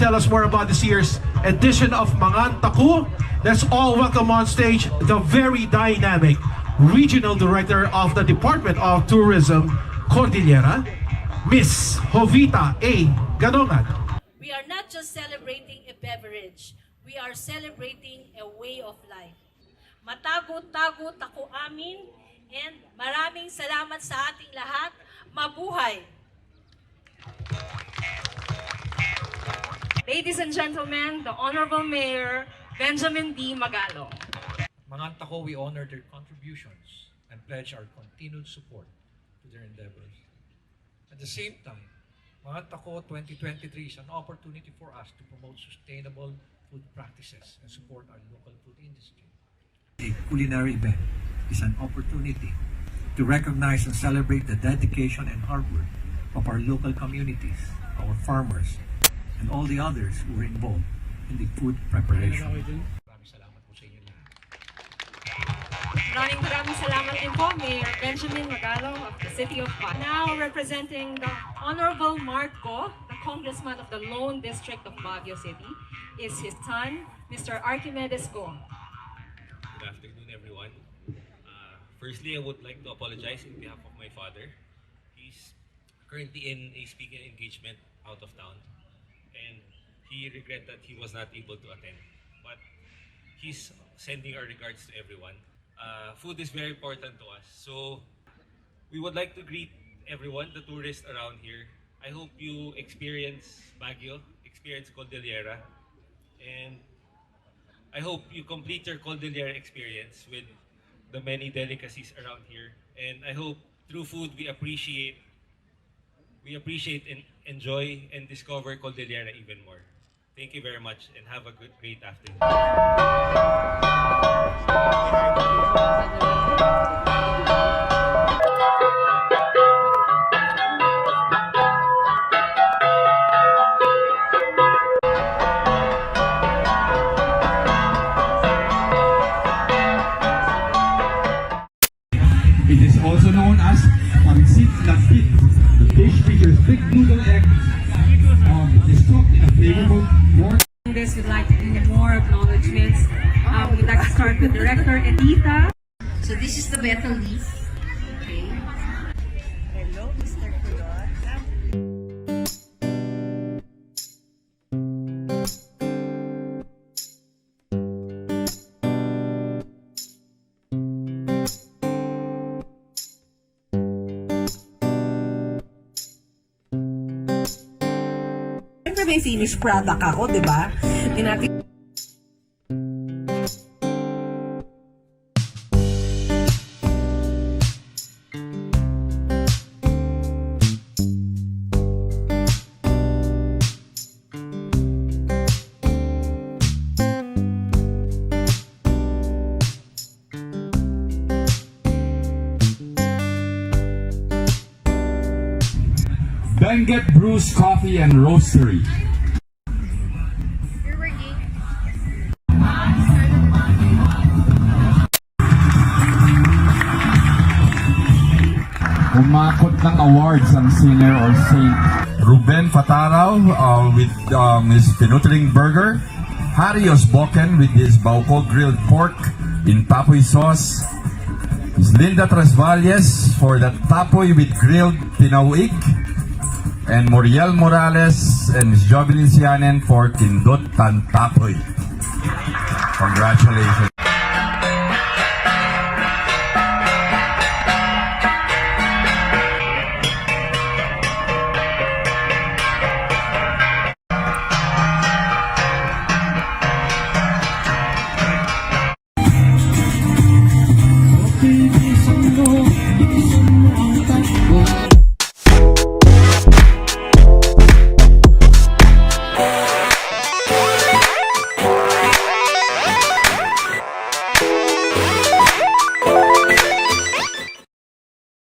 tell us more about this year's edition of Mangan Taku. Let's all welcome on stage the very dynamic Regional Director of the Department of Tourism, Cordillera, Miss Jovita A. Gadongan. We are not just celebrating a beverage, we are celebrating a way of life. Matago-tago tako amin, and maraming salamat sa ating lahat. Mabuhay! Ladies and gentlemen, the Honorable Mayor Benjamin D. Magalong. Mangan Taku, we honor their contributions and pledge our continued support to their endeavors. At the same time, Mangan Taku 2023 is an opportunity for us to promote sustainable food practices and support our local food industry. A culinary event is an opportunity to recognize and celebrate the dedication and hard work of our local communities, our farmers, and all the others who are involved in the food preparation. Maraming salamat po sa inyo lahat. Maraming salamat din po, Mayor Benjamin Magalong of the City of Baguio. Now representing the Honorable Marco, the Congressman of the Lone District of Baguio City, is his son, Mr. Archimedes Go. Good afternoon, everyone. Firstly, I would like to apologize on behalf of my father. He's currently in a speaking engagement out of town, and he regret that he was not able to attend. But he's sending our regards to everyone. Food is very important to us, so we would like to greet everyone, the tourists around here. I hope you experience Baguio, experience Cordillera, and I hope you complete your Cordillera experience with the many delicacies around here. And I hope through food we appreciate and enjoy and discover Cordillera even more. Thank you very much and have a great afternoon. It is also known as Pansit Lapit. The dish features thick noodle egg is cooked in a flavorful pork. This would like to do more acknowledgements. We'd like to start with Director Edita. So this is the betel leaf. Okay. Hello, Mr. Kulot. Siyempre may finished product ako, di ba? Hindi natin Benguet Brews Coffee and Roastery. Umakot ng awards ang singer or saint. Ruben Fataraw with his Pinutling Burger. Harry Osboken with his Bauco grilled pork in tapoy sauce. Miss Linda Trasvalles for the tapoy with grilled pinauig. And Muriel Morales and Miss Jovelyn Sianen for Kindot Tan Tapoy. Congratulations.